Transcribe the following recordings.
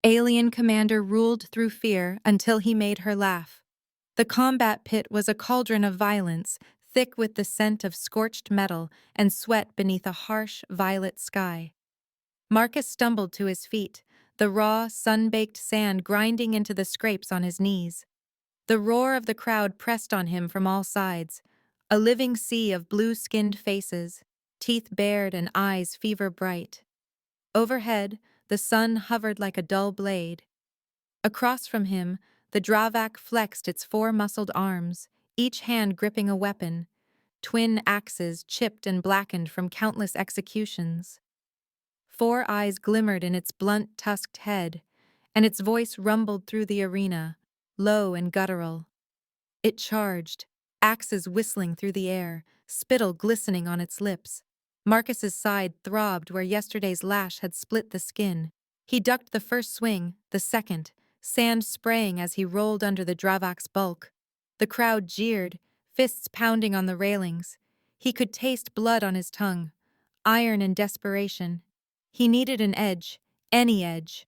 Alien Commander ruled through fear until he made her laugh. The combat pit was a cauldron of violence, thick with the scent of scorched metal and sweat beneath a harsh, violet sky. Marcus stumbled to his feet, the raw, sun-baked sand grinding into the scrapes on his knees. The roar of the crowd pressed on him from all sides, a living sea of blue-skinned faces, teeth bared and eyes fever-bright. Overhead, the sun hovered like a dull blade. Across from him, the Dravak flexed its four muscled arms, each hand gripping a weapon, twin axes chipped and blackened from countless executions. Four eyes glimmered in its blunt, tusked head, and its voice rumbled through the arena, low and guttural. It charged, axes whistling through the air, spittle glistening on its lips. Marcus's side throbbed where yesterday's lash had split the skin. He ducked the first swing, the second, sand spraying as he rolled under the Dravak's bulk. The crowd jeered, fists pounding on the railings. He could taste blood on his tongue, iron and desperation. He needed an edge, any edge.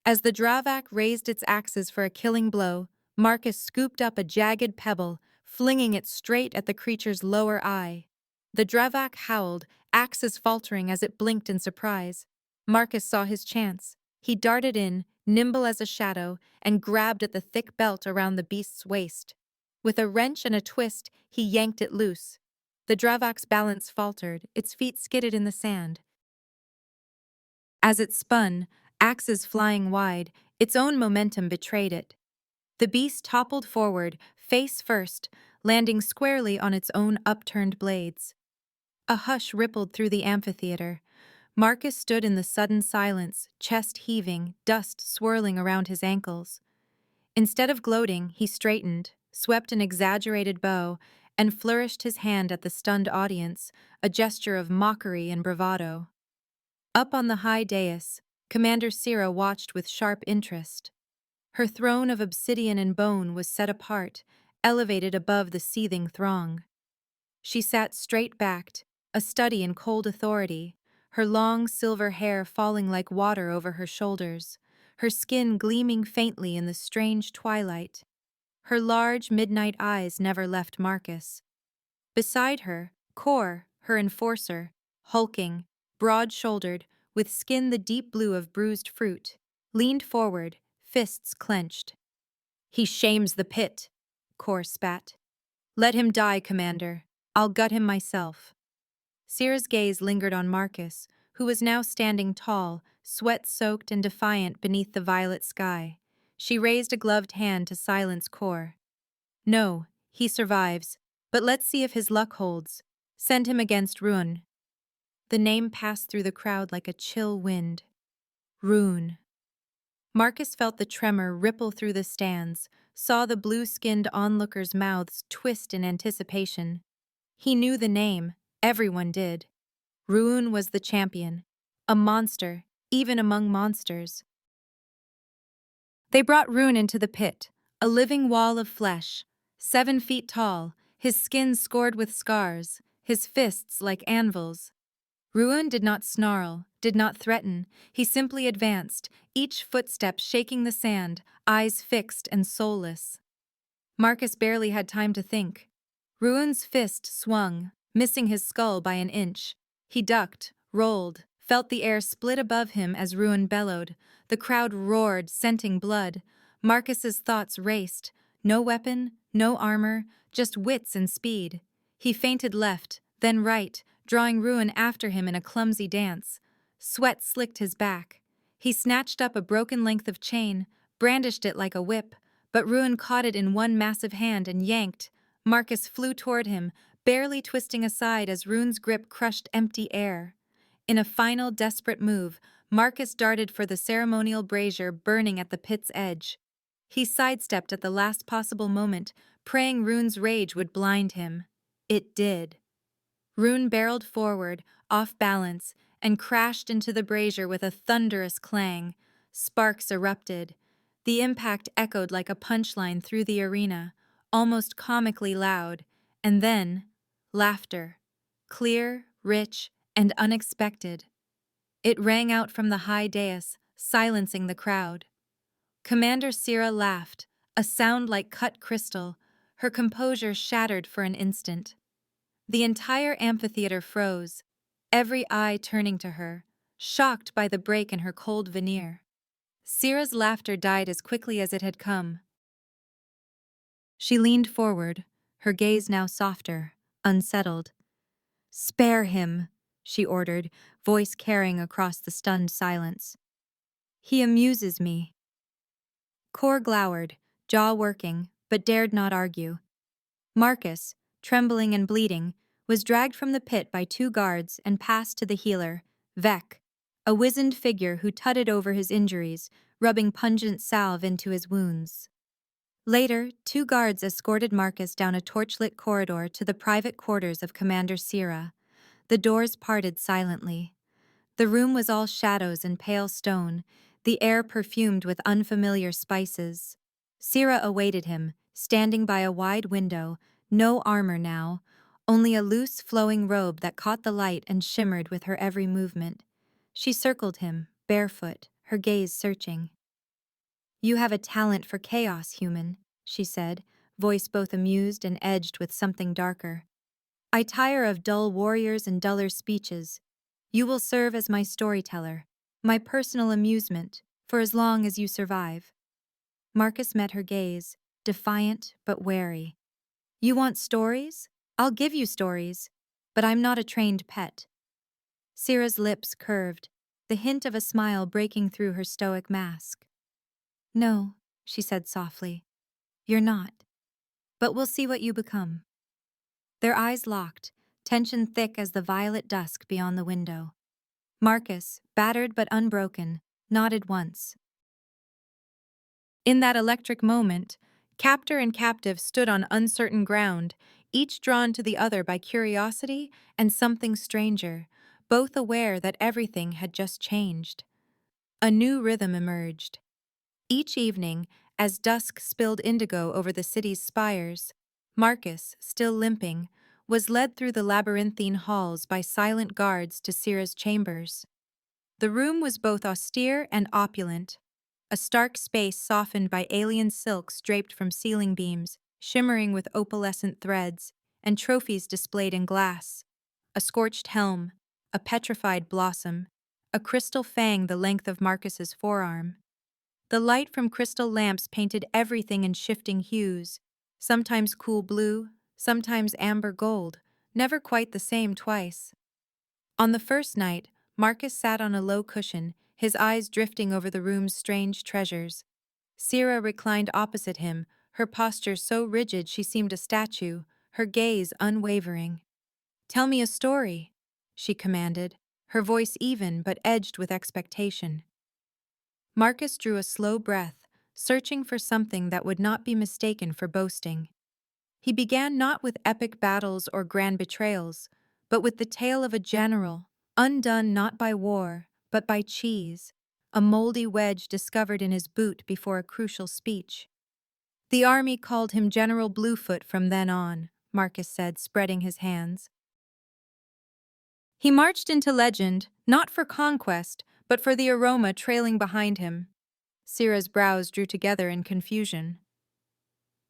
As the Dravak raised its axes for a killing blow, Marcus scooped up a jagged pebble, flinging it straight at the creature's lower eye. The Dravak howled, axes faltering as it blinked in surprise. Marcus saw his chance. He darted in, nimble as a shadow, and grabbed at the thick belt around the beast's waist. With a wrench and a twist, he yanked it loose. The Dravak's balance faltered, its feet skidded in the sand. As it spun, axes flying wide, its own momentum betrayed it. The beast toppled forward, face first, landing squarely on its own upturned blades. A hush rippled through the amphitheater. Marcus stood in the sudden silence, chest heaving, dust swirling around his ankles. Instead of gloating, he straightened, swept an exaggerated bow, and flourished his hand at the stunned audience, a gesture of mockery and bravado. Up on the high dais, Commander Sira watched with sharp interest. Her throne of obsidian and bone was set apart, elevated above the seething throng. She sat straight-backed, a study in cold authority, her long silver hair falling like water over her shoulders, her skin gleaming faintly in the strange twilight. Her large midnight eyes never left Marcus. Beside her, Kor, her enforcer, hulking, broad-shouldered, with skin the deep blue of bruised fruit, leaned forward, fists clenched. "He shames the pit," Kor spat. "Let him die, Commander. I'll gut him myself." Sira's gaze lingered on Marcus, who was now standing tall, sweat-soaked and defiant beneath the violet sky. She raised a gloved hand to silence Kor. "No, he survives, but let's see if his luck holds. Send him against Ruin." The name passed through the crowd like a chill wind. Rune. Marcus felt the tremor ripple through the stands, saw the blue-skinned onlookers' mouths twist in anticipation. He knew the name, everyone did. Rune was the champion, a monster, even among monsters. They brought Rune into the pit, a living wall of flesh, 7 feet tall, his skin scored with scars, his fists like anvils. Rune did not snarl, did not threaten. He simply advanced, each footstep shaking the sand, eyes fixed and soulless. Marcus barely had time to think. Rune's fist swung, missing his skull by an inch. He ducked, rolled, felt the air split above him as Rune bellowed. The crowd roared, scenting blood. Marcus's thoughts raced. No weapon, no armor, just wits and speed. He feinted left, then right, drawing Rune after him in a clumsy dance. Sweat slicked his back. He snatched up a broken length of chain, brandished it like a whip, but Rune caught it in one massive hand and yanked. Marcus flew toward him, barely twisting aside as Rune's grip crushed empty air. In a final desperate move, Marcus darted for the ceremonial brazier burning at the pit's edge. He sidestepped at the last possible moment, praying Rune's rage would blind him. It did. Rune barreled forward, off balance, and crashed into the brazier with a thunderous clang. Sparks erupted. The impact echoed like a punchline through the arena, almost comically loud, and then laughter, clear, rich, and unexpected. It rang out from the high dais, silencing the crowd. Commander Sira laughed, a sound like cut crystal, her composure shattered for an instant. The entire amphitheater froze, every eye turning to her, shocked by the break in her cold veneer. Sira's laughter died as quickly as it had come. She leaned forward, her gaze now softer, unsettled. "Spare him," she ordered, voice carrying across the stunned silence. "He amuses me." Cor glowered, jaw working, but dared not argue. Marcus, trembling and bleeding, was dragged from the pit by 2 guards and passed to the healer, Vec, a wizened figure who tutted over his injuries, rubbing pungent salve into his wounds. Later, 2 guards escorted Marcus down a torchlit corridor to the private quarters of Commander Sira. The doors parted silently. The room was all shadows and pale stone, the air perfumed with unfamiliar spices. Sira awaited him, standing by a wide window, no armor now, only a loose flowing robe that caught the light and shimmered with her every movement. She circled him, barefoot, her gaze searching. "You have a talent for chaos, human," she said, voice both amused and edged with something darker. "I tire of dull warriors and duller speeches. You will serve as my storyteller, my personal amusement, for as long as you survive." Marcus met her gaze, defiant but wary. "You want stories? I'll give you stories, but I'm not a trained pet." Sira's lips curved, the hint of a smile breaking through her stoic mask. "No," she said softly, "you're not. But we'll see what you become." Their eyes locked, tension thick as the violet dusk beyond the window. Marcus, battered but unbroken, nodded once. In that electric moment, captor and captive stood on uncertain ground, each drawn to the other by curiosity and something stranger, both aware that everything had just changed. A new rhythm emerged. Each evening, as dusk spilled indigo over the city's spires, Marcus, still limping, was led through the labyrinthine halls by silent guards to Sira's chambers. The room was both austere and opulent, a stark space softened by alien silks draped from ceiling beams, shimmering with opalescent threads, and trophies displayed in glass. A scorched helm, a petrified blossom, a crystal fang the length of Marcus's forearm. The light from crystal lamps painted everything in shifting hues, sometimes cool blue, sometimes amber gold, never quite the same twice. On the first night, Marcus sat on a low cushion, his eyes drifting over the room's strange treasures. Sira reclined opposite him, her posture so rigid she seemed a statue, her gaze unwavering. "Tell me a story," she commanded, her voice even but edged with expectation. Marcus drew a slow breath, searching for something that would not be mistaken for boasting. He began not with epic battles or grand betrayals, but with the tale of a general, undone not by war, but by cheese, a moldy wedge discovered in his boot before a crucial speech. "The army called him General Bluefoot from then on," Marcus said, spreading his hands. "He marched into legend, not for conquest, but for the aroma trailing behind him." Sira's brows drew together in confusion.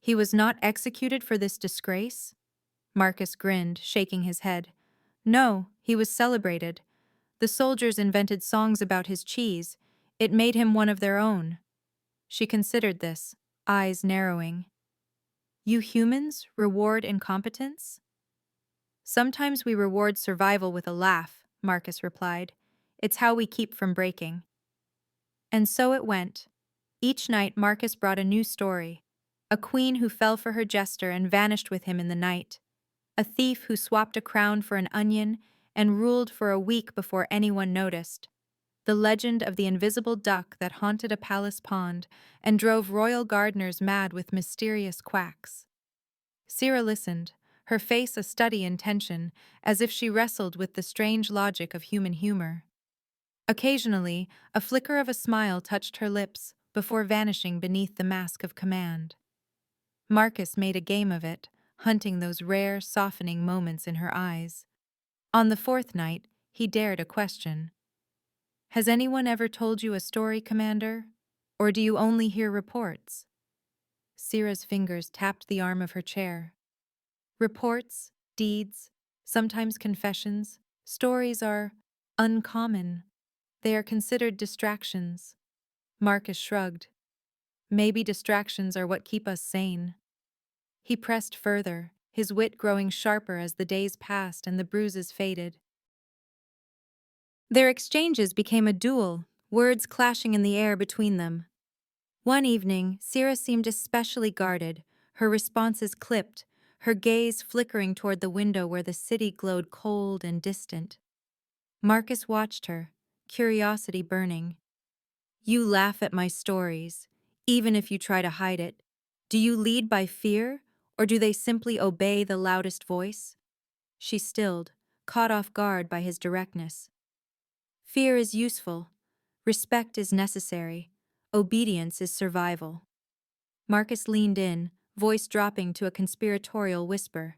"He was not executed for this disgrace?" Marcus grinned, shaking his head. "No, he was celebrated. The soldiers invented songs about his cheese. It made him one of their own." She considered this, eyes narrowing. "You humans reward incompetence?" "Sometimes we reward survival with a laugh," Marcus replied. "It's how we keep from breaking." And so it went. Each night Marcus brought a new story. A queen who fell for her jester and vanished with him in the night. A thief who swapped a crown for an onion and ruled for a week before anyone noticed. The legend of the invisible duck that haunted a palace pond and drove royal gardeners mad with mysterious quacks. Sira listened, her face a study in tension, as if she wrestled with the strange logic of human humor. Occasionally, a flicker of a smile touched her lips before vanishing beneath the mask of command. Marcus made a game of it, hunting those rare, softening moments in her eyes. On the 4th night, he dared a question. "Has anyone ever told you a story, Commander?" Or do you only hear reports? Sira's fingers tapped the arm of her chair. Reports, deeds, sometimes confessions, stories are uncommon. They are considered distractions. Marcus shrugged. Maybe distractions are what keep us sane. He pressed further, his wit growing sharper as the days passed and the bruises faded. Their exchanges became a duel, words clashing in the air between them. One evening, Sira seemed especially guarded, her responses clipped, her gaze flickering toward the window where the city glowed cold and distant. Marcus watched her, curiosity burning. You laugh at my stories, even if you try to hide it. Do you lead by fear, or do they simply obey the loudest voice? She stilled, caught off guard by his directness. Fear is useful. Respect is necessary. Obedience is survival. Marcus leaned in, voice dropping to a conspiratorial whisper.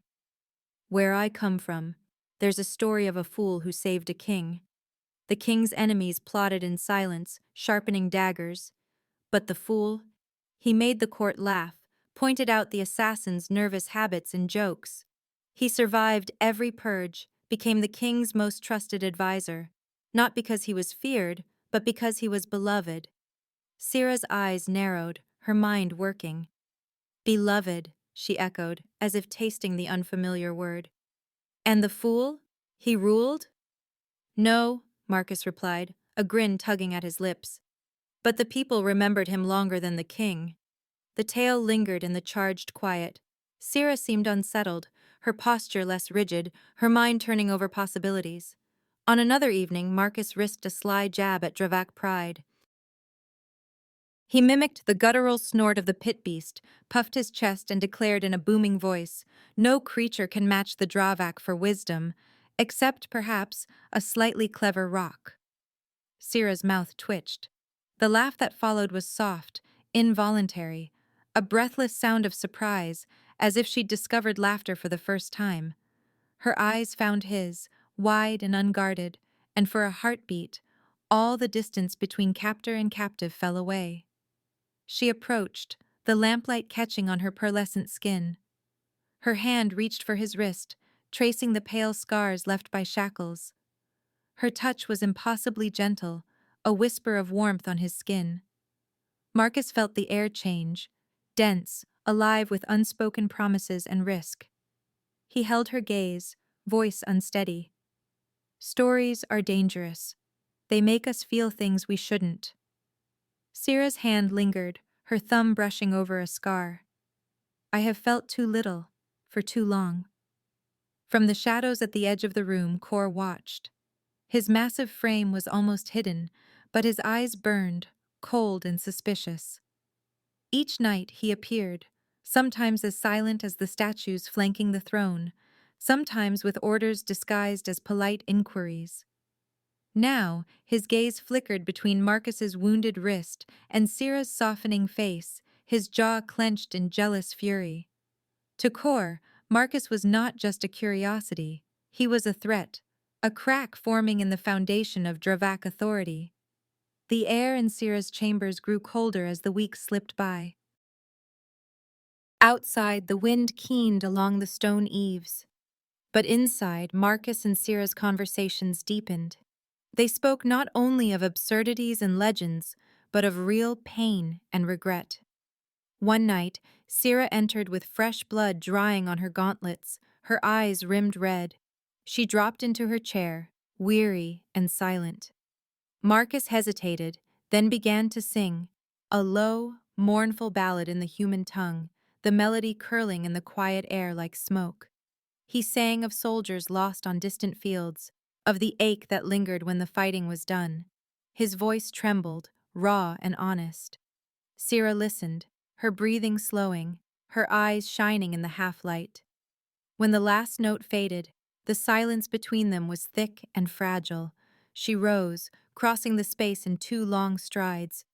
Where I come from, there's a story of a fool who saved a king. The king's enemies plotted in silence, sharpening daggers. But the fool? He made the court laugh, pointed out the assassin's nervous habits and jokes. He survived every purge, became the king's most trusted advisor, not because he was feared, but because he was beloved. Sira's eyes narrowed, her mind working. Beloved, she echoed, as if tasting the unfamiliar word. And the fool? He ruled? No, Marcus replied, a grin tugging at his lips. But the people remembered him longer than the king. The tale lingered in the charged quiet. Sira seemed unsettled, her posture less rigid, her mind turning over possibilities. On another evening, Marcus risked a sly jab at Dravak pride. He mimicked the guttural snort of the pit beast, puffed his chest and declared in a booming voice, no creature can match the Dravak for wisdom, except, perhaps, a slightly clever rock. Sira's mouth twitched. The laugh that followed was soft, involuntary, a breathless sound of surprise, as if she'd discovered laughter for the first time. Her eyes found his, wide and unguarded, and for a heartbeat, all the distance between captor and captive fell away. She approached, the lamplight catching on her pearlescent skin. Her hand reached for his wrist, tracing the pale scars left by shackles. Her touch was impossibly gentle, a whisper of warmth on his skin. Marcus felt the air change, dense, alive with unspoken promises and risk. He held her gaze, voice unsteady. Stories are dangerous. They make us feel things we shouldn't. Sira's hand lingered, her thumb brushing over a scar. I have felt too little, for too long. From the shadows at the edge of the room, Kor watched. His massive frame was almost hidden, but his eyes burned, cold and suspicious. Each night he appeared, sometimes as silent as the statues flanking the throne, sometimes with orders disguised as polite inquiries. Now, his gaze flickered between Marcus's wounded wrist and Sira's softening face, his jaw clenched in jealous fury. To Kor, Marcus was not just a curiosity, he was a threat, a crack forming in the foundation of Dravak authority. The air in Sira's chambers grew colder as the weeks slipped by. Outside, the wind keened along the stone eaves. But inside, Marcus and Sira's conversations deepened. They spoke not only of absurdities and legends, but of real pain and regret. One night, Sira entered with fresh blood drying on her gauntlets, her eyes rimmed red. She dropped into her chair, weary and silent. Marcus hesitated, then began to sing, a low, mournful ballad in the human tongue, the melody curling in the quiet air like smoke. He sang of soldiers lost on distant fields, of the ache that lingered when the fighting was done. His voice trembled, raw and honest. Sira listened, her breathing slowing, her eyes shining in the half-light. When the last note faded, the silence between them was thick and fragile. She rose, crossing the space in 2 long strides.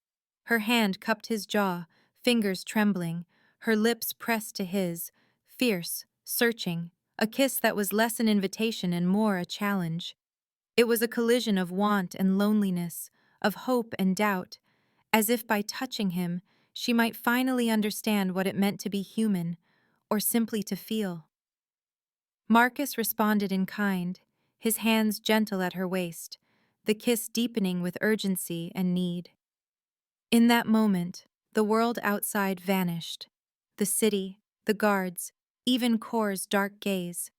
Her hand cupped his jaw, fingers trembling, her lips pressed to his, fierce, searching, a kiss that was less an invitation and more a challenge. It was a collision of want and loneliness, of hope and doubt, as if by touching him, she might finally understand what it meant to be human, or simply to feel. Marcus responded in kind, his hands gentle at her waist, the kiss deepening with urgency and need. In that moment, the world outside vanished. The city, the guards, even Kor's dark gaze.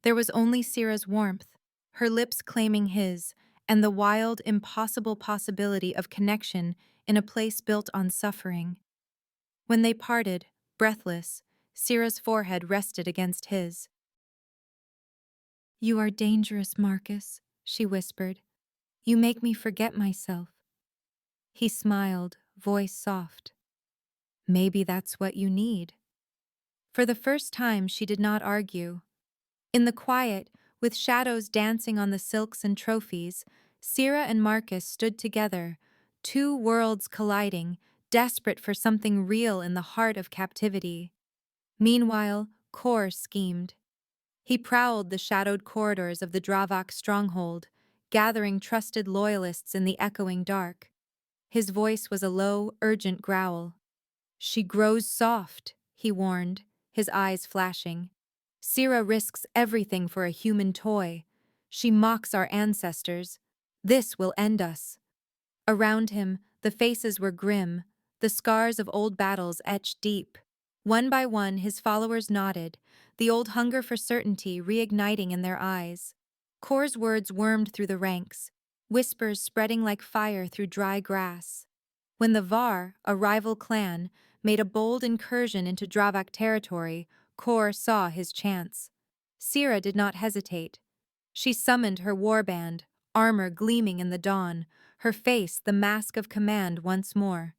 There was only Syrah's warmth, her lips claiming his, and the wild, impossible possibility of connection in a place built on suffering. When they parted, breathless, Syrah's forehead rested against his. "You are dangerous, Marcus," she whispered. "You make me forget myself." He smiled, voice soft. "Maybe that's what you need." For the first time, she did not argue. In the quiet, with shadows dancing on the silks and trophies, Syrah and Marcus stood together, two worlds colliding, desperate for something real in the heart of captivity. Meanwhile, Kor schemed. He prowled the shadowed corridors of the Dravak stronghold, gathering trusted loyalists in the echoing dark. His voice was a low, urgent growl. "She grows soft," he warned, his eyes flashing. "Syrah risks everything for a human toy. She mocks our ancestors. This will end us." Around him, the faces were grim, the scars of old battles etched deep. One by one, his followers nodded, the old hunger for certainty reigniting in their eyes. Kor's words wormed through the ranks, whispers spreading like fire through dry grass. When the Var, a rival clan, made a bold incursion into Dravak territory, Kor saw his chance. Syrah did not hesitate. She summoned her warband, armor gleaming in the dawn, her face the mask of command once more.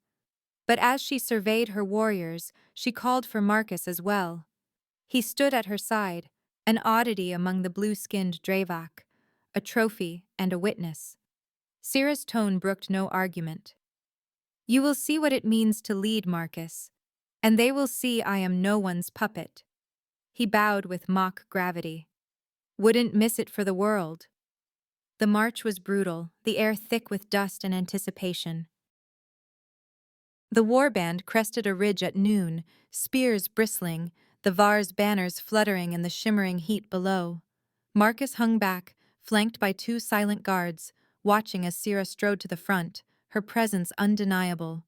But as she surveyed her warriors, she called for Marcus as well. He stood at her side, an oddity among the blue-skinned Dravak, a trophy and a witness. Syrah's tone brooked no argument. "You will see what it means to lead, Marcus, and they will see I am no one's puppet." He bowed with mock gravity. "Wouldn't miss it for the world." The march was brutal, the air thick with dust and anticipation. The warband crested a ridge at noon, spears bristling, the Var's banners fluttering in the shimmering heat below. Marcus hung back, flanked by two silent guards, watching as Syrah strode to the front, her presence undeniable.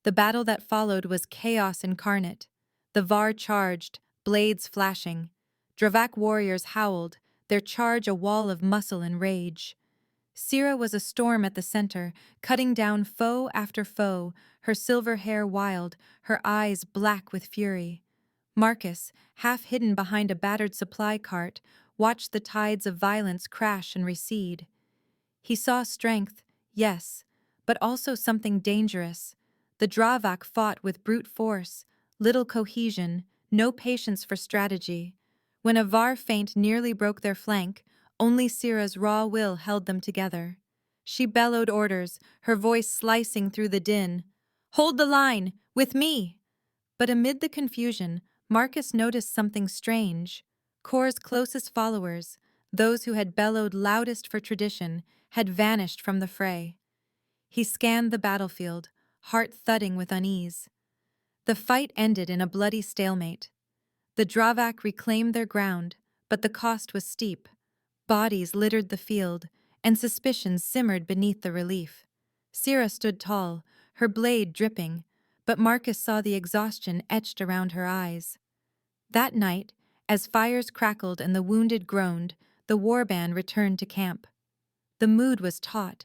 The battle that followed was chaos incarnate. The Var charged, blades flashing. Dravak warriors howled, their charge a wall of muscle and rage. Syrah was a storm at the center, cutting down foe after foe, her silver hair wild, her eyes black with fury. Marcus, half hidden behind a battered supply cart, watched the tides of violence crash and recede. He saw strength, yes, but also something dangerous. The Dravak fought with brute force, little cohesion, no patience for strategy. When a Var feint nearly broke their flank, only Syrah's raw will held them together. She bellowed orders, her voice slicing through the din. "Hold the line! With me!" But amid the confusion, Marcus noticed something strange. Kor's closest followers, those who had bellowed loudest for tradition, had vanished from the fray. He scanned the battlefield, heart thudding with unease. The fight ended in a bloody stalemate. The Dravak reclaimed their ground, but the cost was steep. Bodies littered the field, and suspicions simmered beneath the relief. Syrah stood tall, her blade dripping, but Marcus saw the exhaustion etched around her eyes. That night, as fires crackled and the wounded groaned, the warband returned to camp. The mood was taut.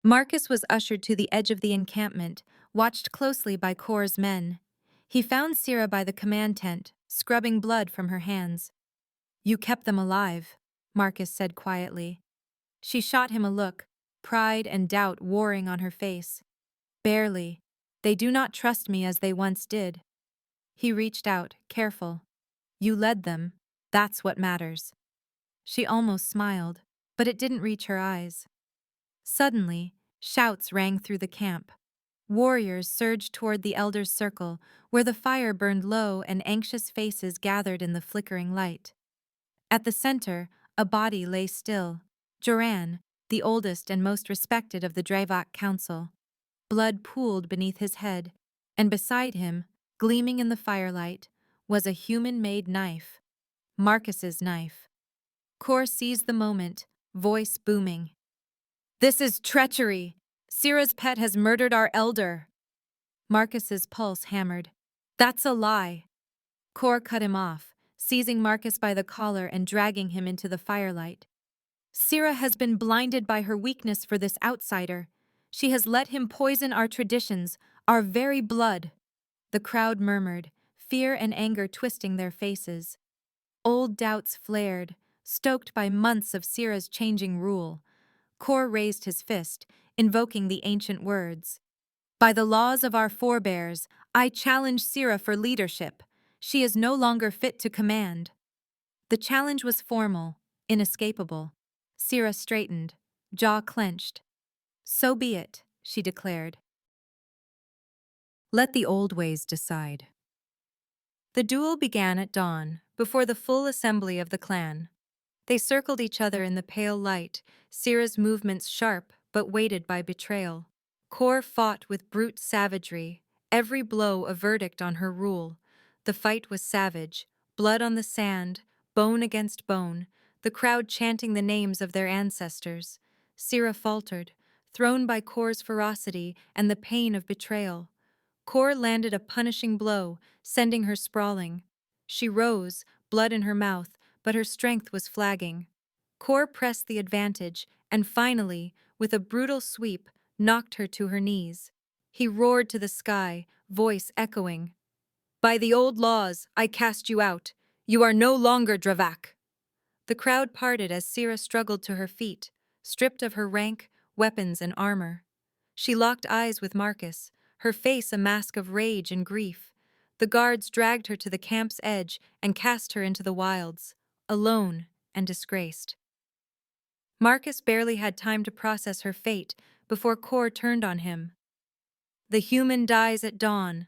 Marcus was ushered to the edge of the encampment, watched closely by Kor's men. He found Syrah by the command tent, scrubbing blood from her hands. "You kept them alive," Marcus said quietly. She shot him a look, pride and doubt warring on her face. "Barely. They do not trust me as they once did." He reached out, careful. "You led them. That's what matters." She almost smiled, but it didn't reach her eyes. Suddenly, shouts rang through the camp. Warriors surged toward the elders' circle, where the fire burned low and anxious faces gathered in the flickering light. At the center, a body lay still. Joran, the oldest and most respected of the Dravak Council. Blood pooled beneath his head, and beside him, gleaming in the firelight, was a human-made knife. Marcus's knife. Kor seized the moment, voice booming. "This is treachery! Syrah's pet has murdered our elder!" Marcus's pulse hammered. "That's a lie!" Kor cut him off, seizing Marcus by the collar and dragging him into the firelight. "Syrah has been blinded by her weakness for this outsider. She has let him poison our traditions, our very blood." The crowd murmured, fear and anger twisting their faces. Old doubts flared, stoked by months of Syrah's changing rule. Kor raised his fist, invoking the ancient words. "By the laws of our forebears, I challenge Syrah for leadership. She is no longer fit to command." The challenge was formal, inescapable. Syrah straightened, jaw clenched. "So be it," she declared. "Let the old ways decide." The duel began at dawn, before the full assembly of the clan. They circled each other in the pale light, Syrah's movements sharp but weighted by betrayal. Kor fought with brute savagery, every blow a verdict on her rule. The fight was savage, blood on the sand, bone against bone, the crowd chanting the names of their ancestors. Syrah faltered, thrown by Kor's ferocity and the pain of betrayal. Kor landed a punishing blow, sending her sprawling. She rose, blood in her mouth, but her strength was flagging. Kor pressed the advantage, and finally, with a brutal sweep, knocked her to her knees. He roared to the sky, voice echoing. "By the old laws, I cast you out. You are no longer Dravak." The crowd parted as Syrah struggled to her feet, stripped of her rank, weapons, and armor. She locked eyes with Marcus, her face a mask of rage and grief. The guards dragged her to the camp's edge and cast her into the wilds, alone and disgraced. Marcus barely had time to process her fate before Kor turned on him. "The human dies at dawn.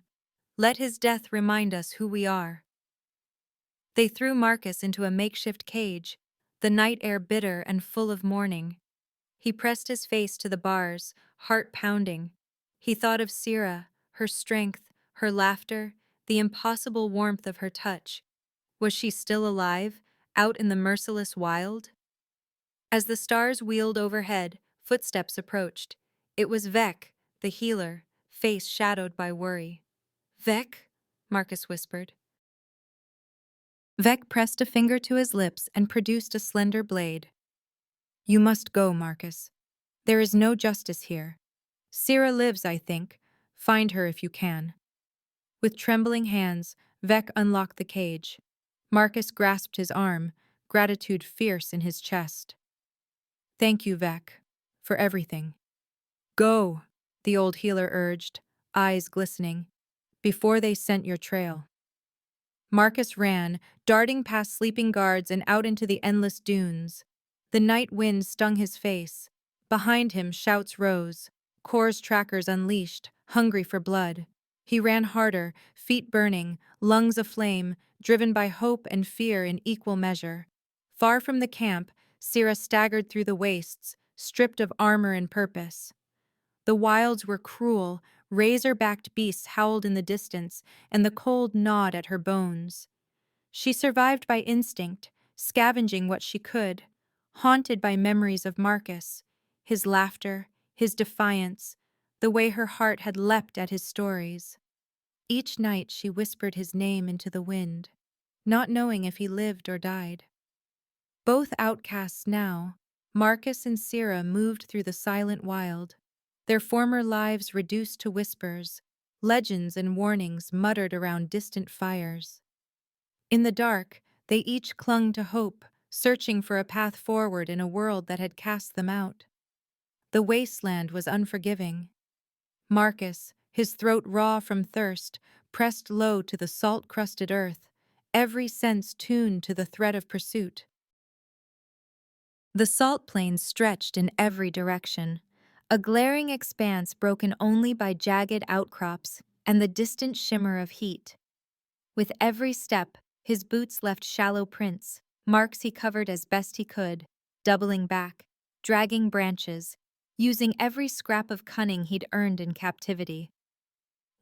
Let his death remind us who we are." They threw Marcus into a makeshift cage, the night air bitter and full of mourning. He pressed his face to the bars, heart pounding. He thought of Syrah, her strength, her laughter, the impossible warmth of her touch. Was she still alive, out in the merciless wild? As the stars wheeled overhead, footsteps approached. It was Vec, the healer, face shadowed by worry. "Vec?" Marcus whispered. Vec pressed a finger to his lips and produced a slender blade. "You must go, Marcus. There is no justice here. Syrah lives, I think. Find her if you can." With trembling hands, Vec unlocked the cage. Marcus grasped his arm, gratitude fierce in his chest. "Thank you, Vec, for everything." "Go," the old healer urged, eyes glistening, "before they scent your trail." Marcus ran, darting past sleeping guards and out into the endless dunes. The night wind stung his face. Behind him, shouts rose. Kor's trackers unleashed, hungry for blood. He ran harder, feet burning, lungs aflame, driven by hope and fear in equal measure. Far from the camp, Syrah staggered through the wastes, stripped of armor and purpose. The wilds were cruel, razor-backed beasts howled in the distance, and the cold gnawed at her bones. She survived by instinct, scavenging what she could, haunted by memories of Marcus, his laughter, his defiance, the way her heart had leapt at his stories. Each night she whispered his name into the wind, not knowing if he lived or died. Both outcasts now, Marcus and Syrah moved through the silent wild, their former lives reduced to whispers, legends and warnings muttered around distant fires. In the dark, they each clung to hope, searching for a path forward in a world that had cast them out. The wasteland was unforgiving. Marcus, his throat raw from thirst, pressed low to the salt-crusted earth, every sense tuned to the threat of pursuit. The salt plains stretched in every direction, a glaring expanse broken only by jagged outcrops and the distant shimmer of heat. With every step, his boots left shallow prints, marks he covered as best he could, doubling back, dragging branches, using every scrap of cunning he'd earned in captivity.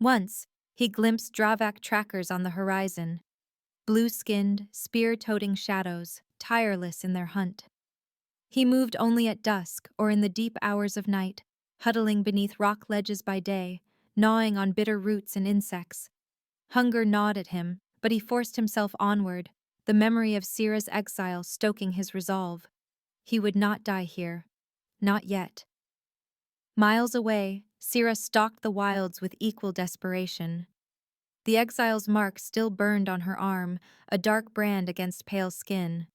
Once, he glimpsed Dravak trackers on the horizon, blue-skinned, spear-toting shadows, tireless in their hunt. He moved only at dusk or in the deep hours of night, huddling beneath rock ledges by day, gnawing on bitter roots and insects. Hunger gnawed at him, but he forced himself onward, the memory of Sira's exile stoking his resolve. He would not die here. Not yet. Miles away, Sira stalked the wilds with equal desperation. The exile's mark still burned on her arm, a dark brand against pale skin.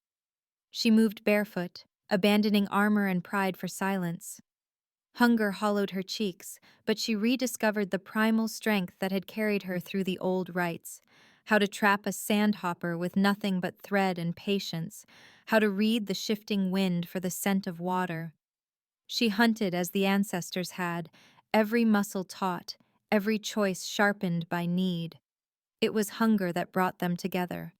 She moved barefoot, abandoning armor and pride for silence. Hunger hollowed her cheeks, but she rediscovered the primal strength that had carried her through the old rites. How to trap a sandhopper with nothing but thread and patience, how to read the shifting wind for the scent of water. She hunted as the ancestors had, every muscle taut, every choice sharpened by need. It was hunger that brought them together.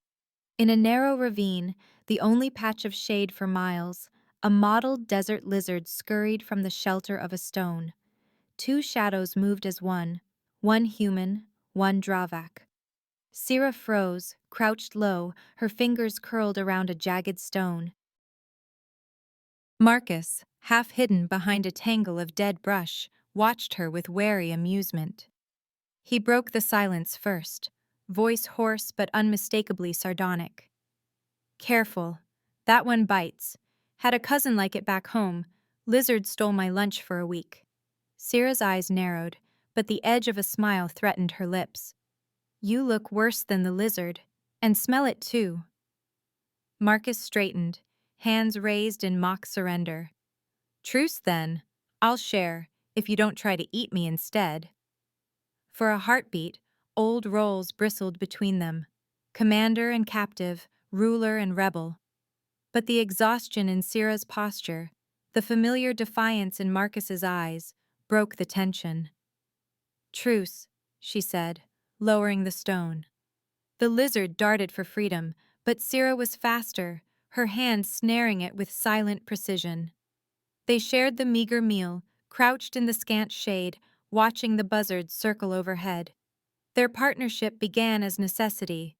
In a narrow ravine, the only patch of shade for miles, a mottled desert lizard scurried from the shelter of a stone. Two shadows moved as one human, one Dravak. Sira froze, crouched low, her fingers curled around a jagged stone. Marcus, half hidden behind a tangle of dead brush, watched her with wary amusement. He broke the silence first, voice hoarse but unmistakably sardonic. "Careful. That one bites. Had a cousin like it back home. Lizard stole my lunch for a week." Sira's eyes narrowed, but the edge of a smile threatened her lips. "You look worse than the lizard, and smell it too." Marcus straightened, hands raised in mock surrender. "Truce then. I'll share, if you don't try to eat me instead." For a heartbeat, old roles bristled between them. Commander and captive, ruler and rebel. But the exhaustion in Sira's posture, the familiar defiance in Marcus's eyes, broke the tension. "Truce," she said, lowering the stone. The lizard darted for freedom, but Sira was faster, her hand snaring it with silent precision. They shared the meager meal, crouched in the scant shade, watching the buzzards circle overhead. Their partnership began as necessity.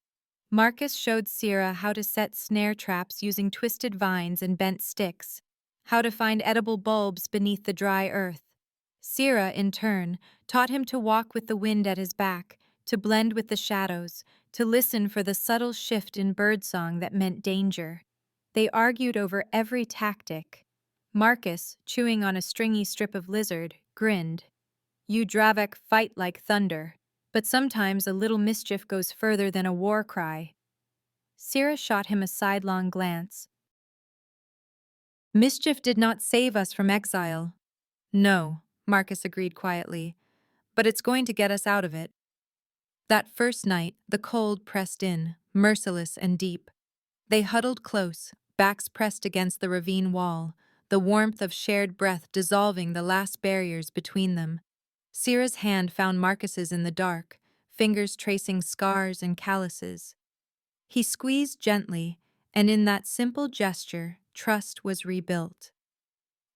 Marcus showed Sira how to set snare traps using twisted vines and bent sticks, how to find edible bulbs beneath the dry earth. Sira, in turn, taught him to walk with the wind at his back, to blend with the shadows, to listen for the subtle shift in birdsong that meant danger. They argued over every tactic. Marcus, chewing on a stringy strip of lizard, grinned. "You Dravak fight like thunder, but sometimes a little mischief goes further than a war cry." Sira shot him a sidelong glance. "Mischief did not save us from exile." "No," Marcus agreed quietly, "but it's going to get us out of it." That first night, the cold pressed in, merciless and deep. They huddled close, backs pressed against the ravine wall, the warmth of shared breath dissolving the last barriers between them. Sira's hand found Marcus's in the dark, fingers tracing scars and calluses. He squeezed gently, and in that simple gesture, trust was rebuilt.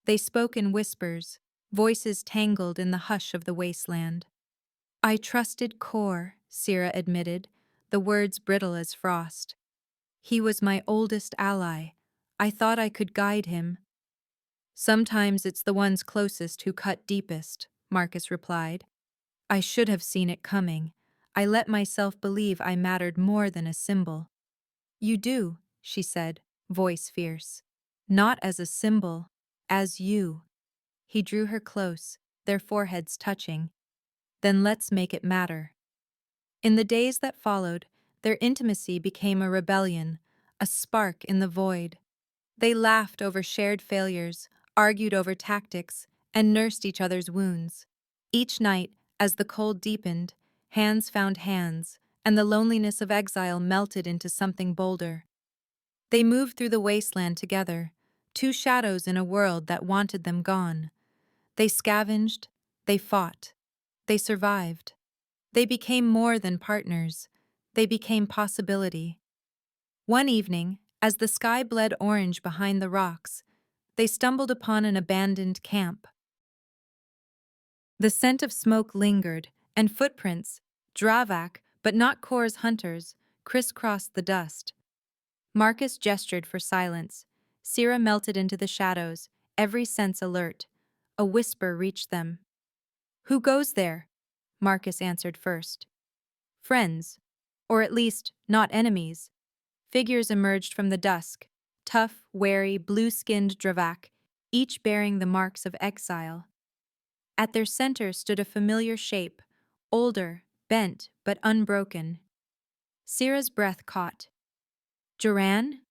They spoke in whispers, voices tangled in the hush of the wasteland. "I trusted Kor," Sira admitted, the words brittle as frost. "He was my oldest ally. I thought I could guide him." "Sometimes it's the ones closest who cut deepest," Marcus replied. "I should have seen it coming. I let myself believe I mattered more than a symbol." "You do," she said, voice fierce. "Not as a symbol, as you." He drew her close, their foreheads touching. "Then let's make it matter." In the days that followed, their intimacy became a rebellion, a spark in the void. They laughed over shared failures, argued over tactics, and nursed each other's wounds. Each night, as the cold deepened, hands found hands, and the loneliness of exile melted into something bolder. They moved through the wasteland together, two shadows in a world that wanted them gone. They scavenged, they fought, they survived. They became more than partners. They became possibility. One evening, as the sky bled orange behind the rocks, they stumbled upon an abandoned camp. The scent of smoke lingered, and footprints, Dravak, but not Kor's hunters, crisscrossed the dust. Marcus gestured for silence. Sira melted into the shadows, every sense alert. A whisper reached them. "Who goes there?" Marcus answered first. "Friends. Or at least, not enemies." Figures emerged from the dusk, tough, wary, blue-skinned Dravak, each bearing the marks of exile. At their center stood a familiar shape, older, bent, but unbroken. Sira's breath caught. "Joran?"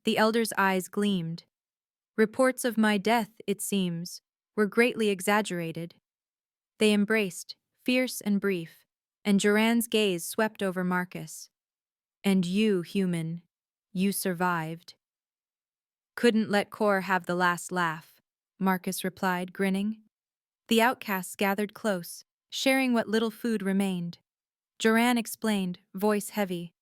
The elder's eyes gleamed. "Reports of my death, it seems, were greatly exaggerated." They embraced, fierce and brief, and Joran's gaze swept over Marcus. "And you, human, you survived." "Couldn't let Kor have the last laugh," Marcus replied, grinning. The outcasts gathered close, sharing what little food remained. Joran explained, voice heavy.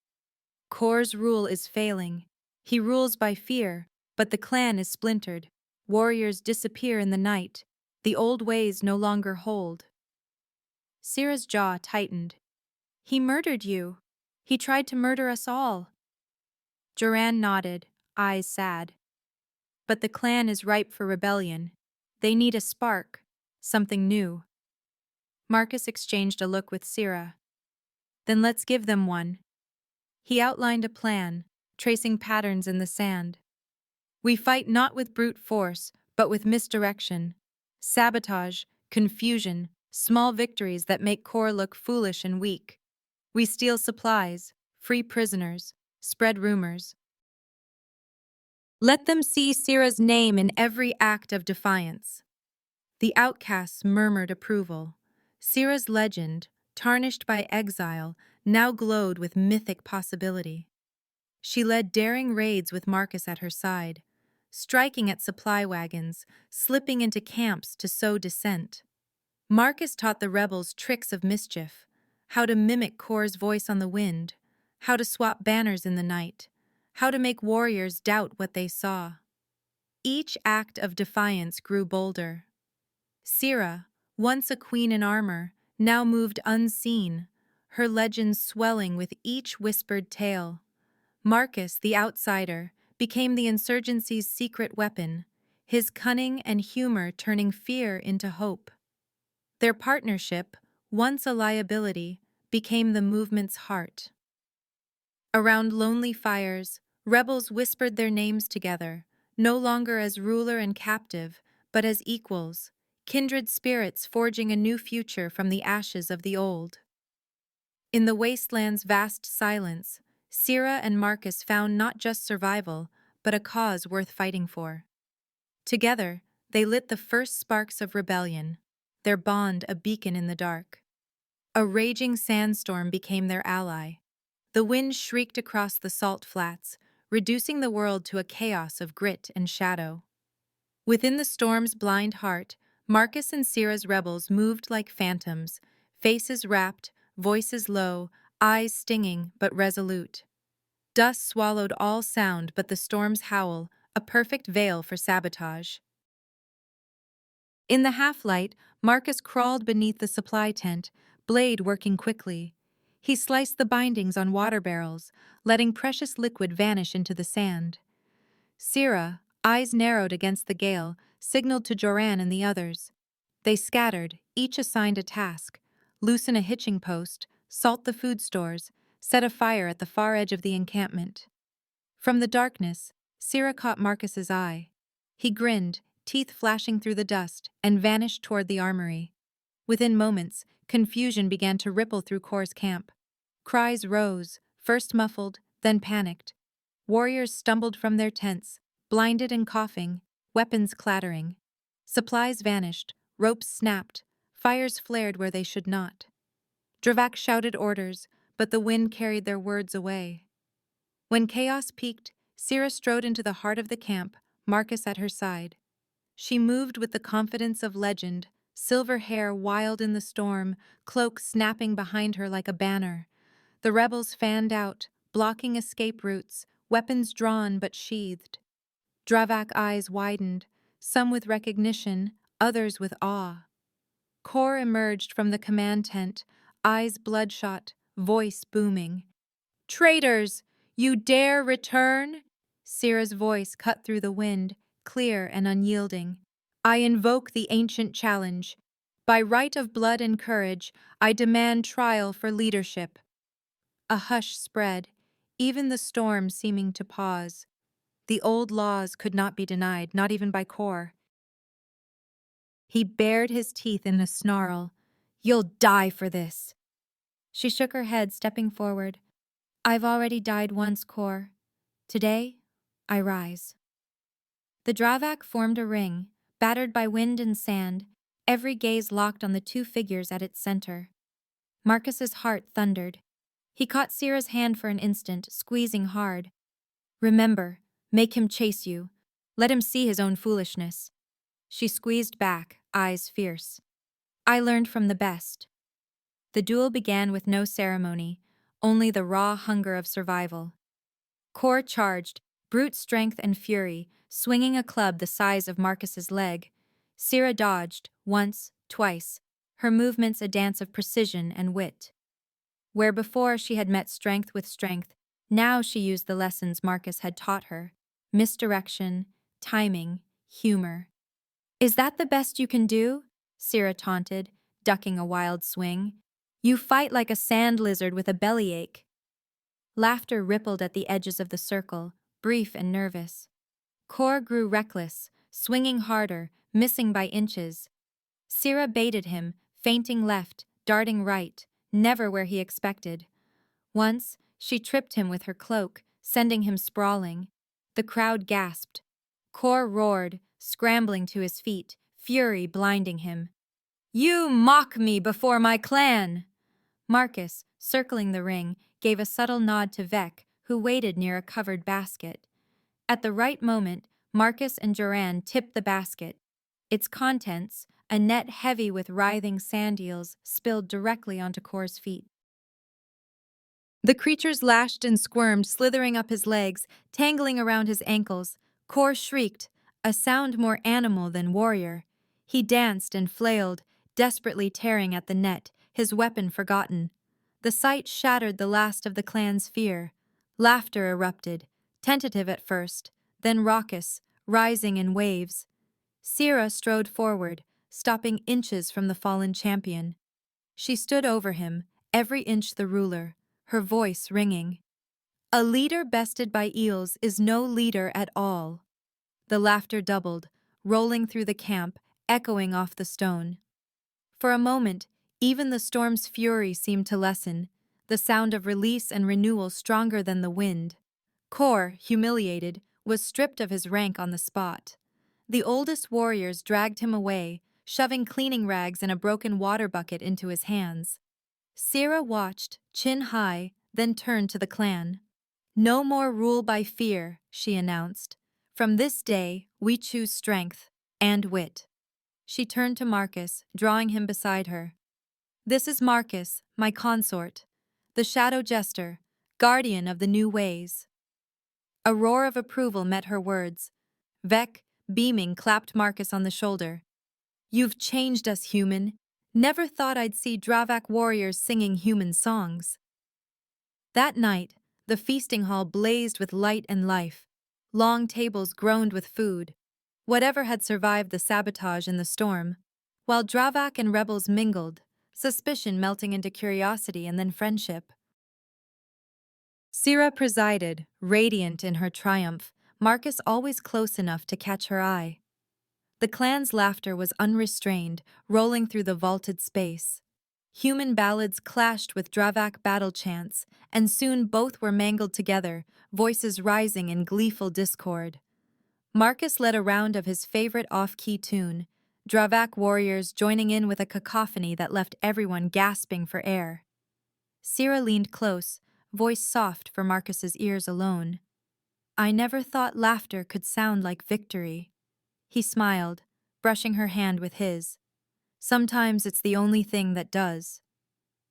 "Kor's rule is failing. He rules by fear, but the clan is splintered. Warriors disappear in the night. The old ways no longer hold." Sira's jaw tightened. "He murdered you. He tried to murder us all." Joran nodded, eyes sad. "But the clan is ripe for rebellion. They need a spark, something new." Marcus exchanged a look with Sira. "Then let's give them one." He outlined a plan, tracing patterns in the sand. "We fight not with brute force, but with misdirection. Sabotage, confusion, small victories that make Kor look foolish and weak. We steal supplies, free prisoners, spread rumors. Let them see Sira's name in every act of defiance." The outcasts murmured approval. Sira's legend, tarnished by exile, now glowed with mythic possibility. She led daring raids with Marcus at her side, striking at supply wagons, slipping into camps to sow dissent. Marcus taught the rebels tricks of mischief, how to mimic Kor's voice on the wind, how to swap banners in the night, how to make warriors doubt what they saw. Each act of defiance grew bolder. Sira, once a queen in armor, now moved unseen, her legend swelling with each whispered tale. Marcus, the outsider, became the insurgency's secret weapon, his cunning and humor turning fear into hope. Their partnership, once a liability, became the movement's heart. Around lonely fires, rebels whispered their names together, no longer as ruler and captive, but as equals, kindred spirits forging a new future from the ashes of the old. In the wasteland's vast silence, Sira and Marcus found not just survival, but a cause worth fighting for. Together, they lit the first sparks of rebellion, their bond a beacon in the dark. A raging sandstorm became their ally. The wind shrieked across the salt flats, reducing the world to a chaos of grit and shadow. Within the storm's blind heart, Marcus and Sira's rebels moved like phantoms, faces rapt, voices low, eyes stinging but resolute. Dust swallowed all sound but the storm's howl, a perfect veil for sabotage. In the half-light, Marcus crawled beneath the supply tent, blade working quickly. He sliced the bindings on water barrels, letting precious liquid vanish into the sand. Sira, eyes narrowed against the gale, signaled to Joran and the others. They scattered, each assigned a task: loosen a hitching post, salt the food stores, set a fire at the far edge of the encampment. From the darkness, Sira caught Marcus's eye. He grinned, teeth flashing through the dust, and vanished toward the armory. Within moments, confusion began to ripple through Kor's camp. Cries rose, first muffled, then panicked. Warriors stumbled from their tents, blinded and coughing, weapons clattering. Supplies vanished, ropes snapped, fires flared where they should not. Dravak shouted orders, but the wind carried their words away. When chaos peaked, Sira strode into the heart of the camp, Marcus at her side. She moved with the confidence of legend, silver hair wild in the storm, cloak snapping behind her like a banner. The rebels fanned out, blocking escape routes, weapons drawn but sheathed. Dravak eyes widened, some with recognition, others with awe. Kor emerged from the command tent, eyes bloodshot, voice booming. "Traitors! You dare return?" Syrah's voice cut through the wind, clear and unyielding. "I invoke the ancient challenge. By right of blood and courage, I demand trial for leadership." A hush spread, even the storm seeming to pause. The old laws could not be denied, not even by Kor. He bared his teeth in a snarl. "You'll die for this." She shook her head, stepping forward. "I've already died once, Kor. Today, I rise." The Dravak formed a ring, battered by wind and sand, every gaze locked on the two figures at its center. Marcus's heart thundered. He caught Syrah's hand for an instant, squeezing hard. "Remember, make him chase you. Let him see his own foolishness." She squeezed back, eyes fierce. "I learned from the best." The duel began with no ceremony, only the raw hunger of survival. Kor charged, brute strength and fury, swinging a club the size of Marcus's leg. Syrah dodged, once, twice, her movements a dance of precision and wit. Where before she had met strength with strength, now she used the lessons Marcus had taught her: misdirection, timing, humor. "Is that the best you can do?" Syrah taunted, ducking a wild swing. "You fight like a sand lizard with a bellyache." Laughter rippled at the edges of the circle, brief and nervous. Kor grew reckless, swinging harder, missing by inches. Syrah baited him, feinting left, darting right, never where he expected. Once, she tripped him with her cloak, sending him sprawling. The crowd gasped. Kor roared, scrambling to his feet, fury blinding him. "You mock me before my clan!" Marcus, circling the ring, gave a subtle nod to Vec, who waited near a covered basket. At the right moment, Marcus and Joran tipped the basket. Its contents, a net heavy with writhing sand eels, spilled directly onto Kor's feet. The creatures lashed and squirmed, slithering up his legs, tangling around his ankles. Kor shrieked, a sound more animal than warrior. He danced and flailed, desperately tearing at the net, his weapon forgotten. The sight shattered the last of the clan's fear. Laughter erupted, tentative at first, then raucous, rising in waves. Syrah strode forward, stopping inches from the fallen champion. She stood over him, every inch the ruler, her voice ringing. "A leader bested by eels is no leader at all." The laughter doubled, rolling through the camp, echoing off the stone. For a moment, even the storm's fury seemed to lessen, the sound of release and renewal stronger than the wind. Kor, humiliated, was stripped of his rank on the spot. The oldest warriors dragged him away, shoving cleaning rags and a broken water bucket into his hands. Syrah watched, chin high, then turned to the clan. "No more rule by fear," she announced. "From this day, we choose strength and wit." She turned to Marcus, drawing him beside her. "This is Marcus, my consort, the shadow jester, guardian of the new ways." A roar of approval met her words. Vec, beaming, clapped Marcus on the shoulder. "You've changed us, human. Never thought I'd see Dravak warriors singing human songs." That night, the feasting hall blazed with light and life. Long tables groaned with food, whatever had survived the sabotage in the storm, while Dravak and rebels mingled, suspicion melting into curiosity and then friendship. Syrah presided, radiant in her triumph, Marcus always close enough to catch her eye. The clan's laughter was unrestrained, rolling through the vaulted space. Human ballads clashed with Dravak battle chants, and soon both were mangled together, voices rising in gleeful discord. Marcus led a round of his favorite off-key tune, Dravak warriors joining in with a cacophony that left everyone gasping for air. Syrah leaned close, voice soft for Marcus's ears alone. "I never thought laughter could sound like victory." He smiled, brushing her hand with his. "Sometimes it's the only thing that does."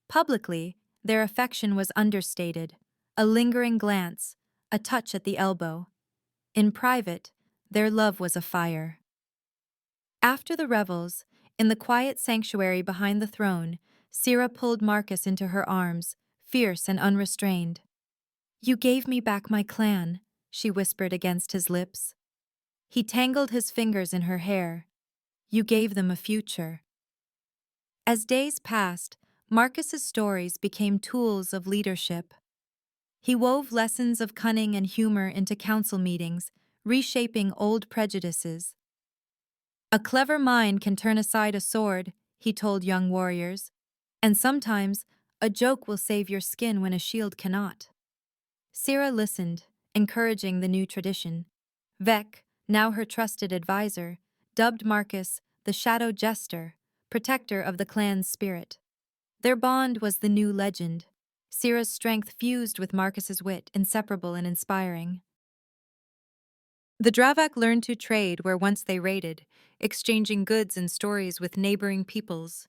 Publicly, their affection was understated, a lingering glance, a touch at the elbow. In private, their love was a fire. After the revels, in the quiet sanctuary behind the throne, Sira pulled Marcus into her arms, fierce and unrestrained. "You gave me back my clan," she whispered against his lips. He tangled his fingers in her hair. "You gave them a future." As days passed, Marcus's stories became tools of leadership. He wove lessons of cunning and humor into council meetings, reshaping old prejudices. "A clever mind can turn aside a sword," he told young warriors, "and sometimes a joke will save your skin when a shield cannot." Sira listened, encouraging the new tradition. Vec, now her trusted advisor, dubbed Marcus the Shadow Jester, protector of the clan's spirit. Their bond was the new legend. Sira's strength fused with Marcus's wit, inseparable and inspiring. The Dravak learned to trade where once they raided, exchanging goods and stories with neighboring peoples.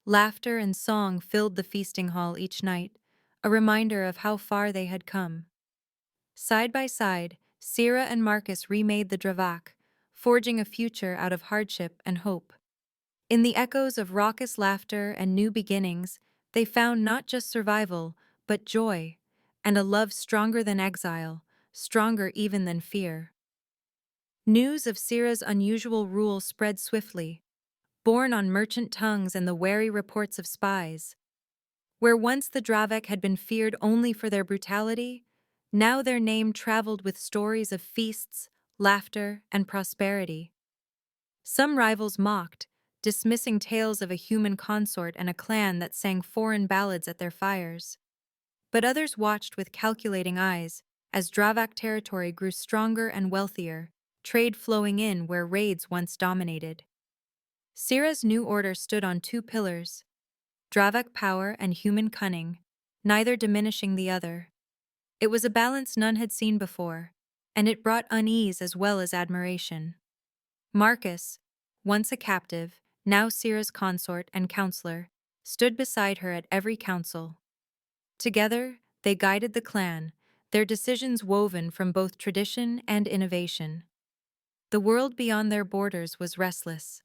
Laughter and song filled the feasting hall each night, a reminder of how far they had come. Side by side, Sira and Marcus remade the Dravak, forging a future out of hardship and hope. In the echoes of raucous laughter and new beginnings, they found not just survival, but joy, and a love stronger than exile, stronger even than fear. News of Sira's unusual rule spread swiftly, borne on merchant tongues and the wary reports of spies. Where once the Dravak had been feared only for their brutality, now their name traveled with stories of feasts, laughter, and prosperity. Some rivals mocked, dismissing tales of a human consort and a clan that sang foreign ballads at their fires. But others watched with calculating eyes as Dravak territory grew stronger and wealthier, trade flowing in where raids once dominated. Sira's new order stood on two pillars: Dravak power and human cunning, neither diminishing the other. It was a balance none had seen before, and it brought unease as well as admiration. Marcus, once a captive, now Sira's consort and counselor, stood beside her at every council. Together, they guided the clan, their decisions woven from both tradition and innovation. The world beyond their borders was restless.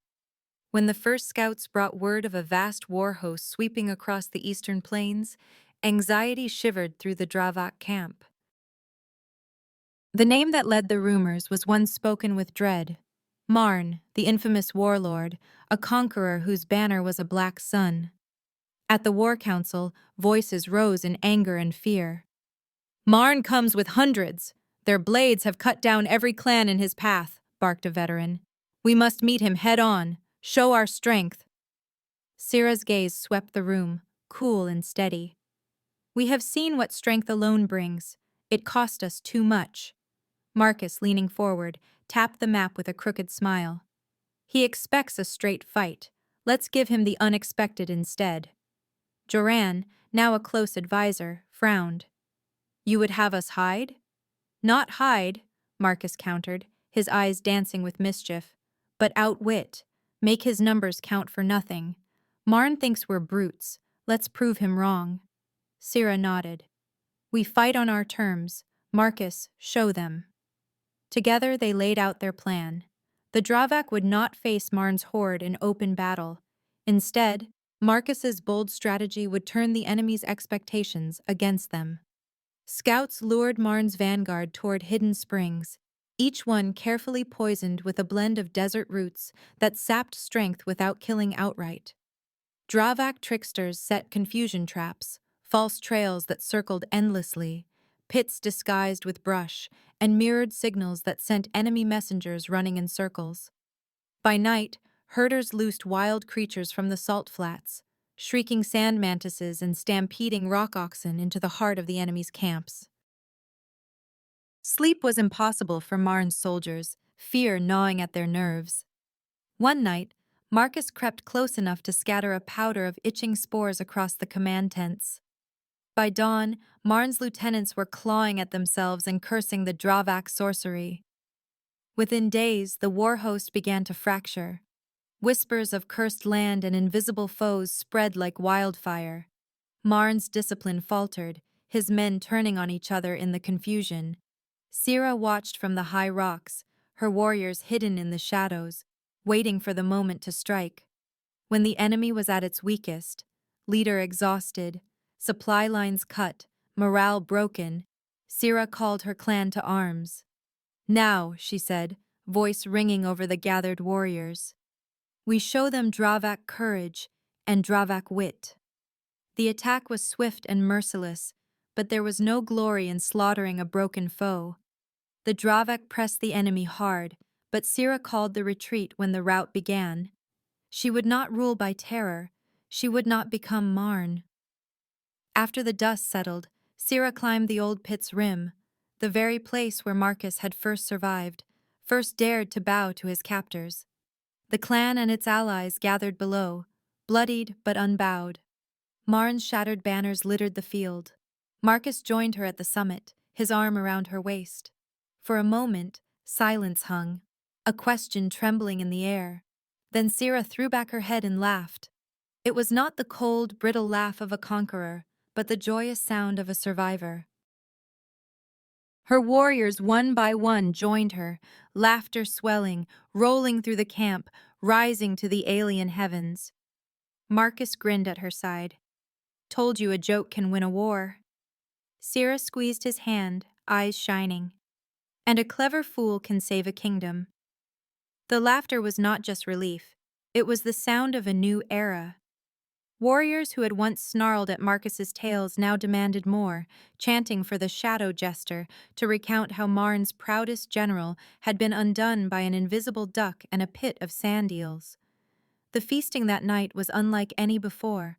When the first scouts brought word of a vast war host sweeping across the eastern plains, anxiety shivered through the Dravak camp. The name that led the rumors was one spoken with dread: Marn, the infamous warlord, a conqueror whose banner was a black sun. At the war council, voices rose in anger and fear. "Marn comes with hundreds. Their blades have cut down every clan in his path," barked a veteran. "We must meet him head on, show our strength." Sira's gaze swept the room, cool and steady. "We have seen what strength alone brings. It cost us too much." Marcus, leaning forward, tapped the map with a crooked smile. "He expects a straight fight. Let's give him the unexpected instead." Joran, now a close advisor, frowned. "You would have us hide?" "Not hide," Marcus countered, his eyes dancing with mischief, "but outwit, make his numbers count for nothing. Marn thinks we're brutes. Let's prove him wrong." Sira nodded. "We fight on our terms. Marcus, show them." Together they laid out their plan. The Dravak would not face Marn's horde in open battle. Instead, Marcus's bold strategy would turn the enemy's expectations against them. Scouts lured Marn's vanguard toward hidden springs, each one carefully poisoned with a blend of desert roots that sapped strength without killing outright. Dravak tricksters set confusion traps, false trails that circled endlessly, pits disguised with brush, and mirrored signals that sent enemy messengers running in circles. By night, herders loosed wild creatures from the salt flats, shrieking sand mantises and stampeding rock oxen into the heart of the enemy's camps. Sleep was impossible for Marn's soldiers, fear gnawing at their nerves. One night, Marcus crept close enough to scatter a powder of itching spores across the command tents. By dawn, Marn's lieutenants were clawing at themselves and cursing the Dravak sorcery. Within days, the war host began to fracture. Whispers of cursed land and invisible foes spread like wildfire. Marn's discipline faltered, his men turning on each other in the confusion. Sira watched from the high rocks, her warriors hidden in the shadows, waiting for the moment to strike. When the enemy was at its weakest, leader exhausted, supply lines cut, morale broken, Sira called her clan to arms. Now, she said, voice ringing over the gathered warriors. We show them Dravak courage and Dravak wit. The attack was swift and merciless, but there was no glory in slaughtering a broken foe. The Dravak pressed the enemy hard, but Sira called the retreat when the rout began. She would not rule by terror. She would not become Marn. After the dust settled, Sira climbed the old pit's rim, the very place where Marcus had first survived, first dared to bow to his captors. The clan and its allies gathered below, bloodied but unbowed. Marn's shattered banners littered the field. Marcus joined her at the summit, his arm around her waist. For a moment, silence hung, a question trembling in the air. Then Sira threw back her head and laughed. It was not the cold, brittle laugh of a conqueror, but the joyous sound of a survivor. Her warriors one by one joined her, laughter swelling, rolling through the camp, rising to the alien heavens. Marcus grinned at her side. Told you a joke can win a war. Sira squeezed his hand, eyes shining. And a clever fool can save a kingdom. The laughter was not just relief, it was the sound of a new era. Warriors who had once snarled at Marcus's tales now demanded more, chanting for the shadow jester to recount how Marn's proudest general had been undone by an invisible duck and a pit of sand eels. The feasting that night was unlike any before.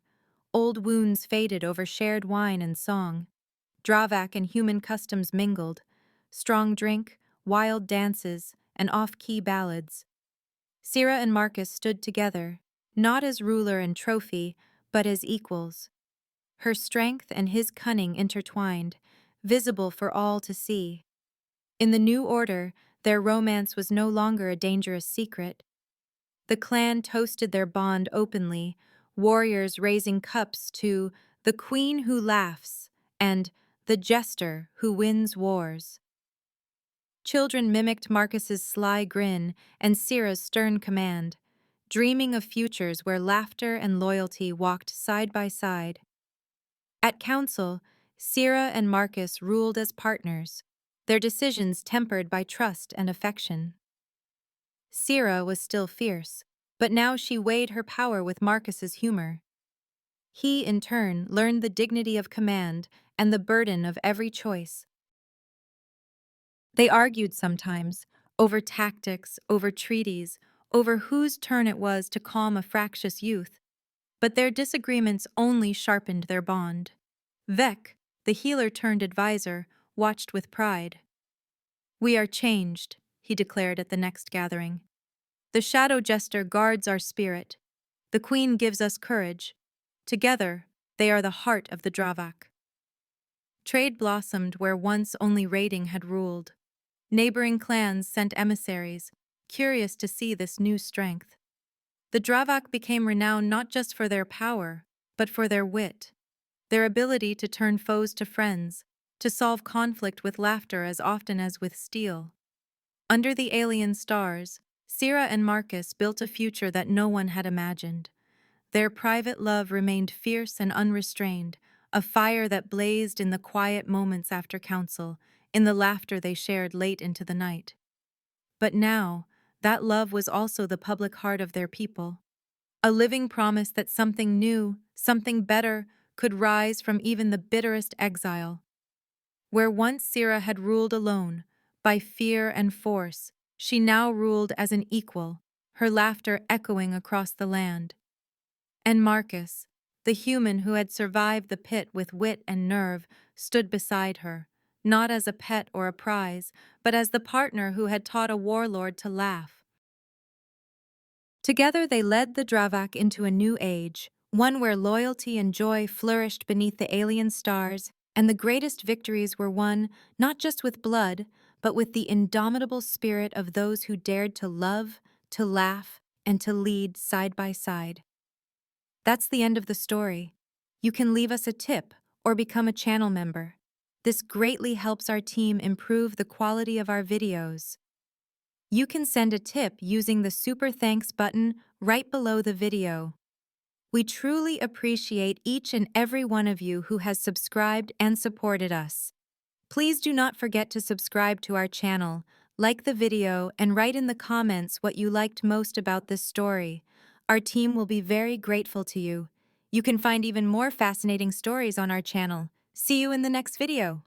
Old wounds faded over shared wine and song. Dravak and human customs mingled. Strong drink, wild dances, and off-key ballads. Sira and Marcus stood together, not as ruler and trophy, but as equals. Her strength and his cunning intertwined, visible for all to see. In the new order, their romance was no longer a dangerous secret. The clan toasted their bond openly, warriors raising cups to the queen who laughs and the jester who wins wars. Children mimicked Marcus's sly grin and Sira's stern command, dreaming of futures where laughter and loyalty walked side by side. At council, Sira and Marcus ruled as partners, their decisions tempered by trust and affection. Sira was still fierce, but now she weighed her power with Marcus's humor. He, in turn, learned the dignity of command and the burden of every choice. They argued sometimes, over tactics, over treaties, over whose turn it was to calm a fractious youth, but their disagreements only sharpened their bond. Vec, the healer-turned advisor, watched with pride. "We are changed," he declared at the next gathering. "The shadow jester guards our spirit. The queen gives us courage. Together, they are the heart of the Dravak." Trade blossomed where once only raiding had ruled. Neighboring clans sent emissaries, curious to see this new strength. The Dravak became renowned not just for their power, but for their wit, their ability to turn foes to friends, to solve conflict with laughter as often as with steel. Under the alien stars, Sira and Marcus built a future that no one had imagined. Their private love remained fierce and unrestrained, a fire that blazed in the quiet moments after council, in the laughter they shared late into the night. But now, that love was also the public heart of their people, a living promise that something new, something better, could rise from even the bitterest exile. Where once Sira had ruled alone, by fear and force, she now ruled as an equal, her laughter echoing across the land. And Marcus, the human who had survived the pit with wit and nerve, stood beside her, not as a pet or a prize, but as the partner who had taught a warlord to laugh. Together they led the Dravak into a new age, one where loyalty and joy flourished beneath the alien stars, and the greatest victories were won not just with blood, but with the indomitable spirit of those who dared to love, to laugh, and to lead side by side. That's the end of the story. You can leave us a tip or become a channel member. This greatly helps our team improve the quality of our videos. You can send a tip using the Super Thanks button right below the video. We truly appreciate each and every one of you who has subscribed and supported us. Please do not forget to subscribe to our channel, like the video, and write in the comments what you liked most about this story. Our team will be very grateful to you. You can find even more fascinating stories on our channel. See you in the next video.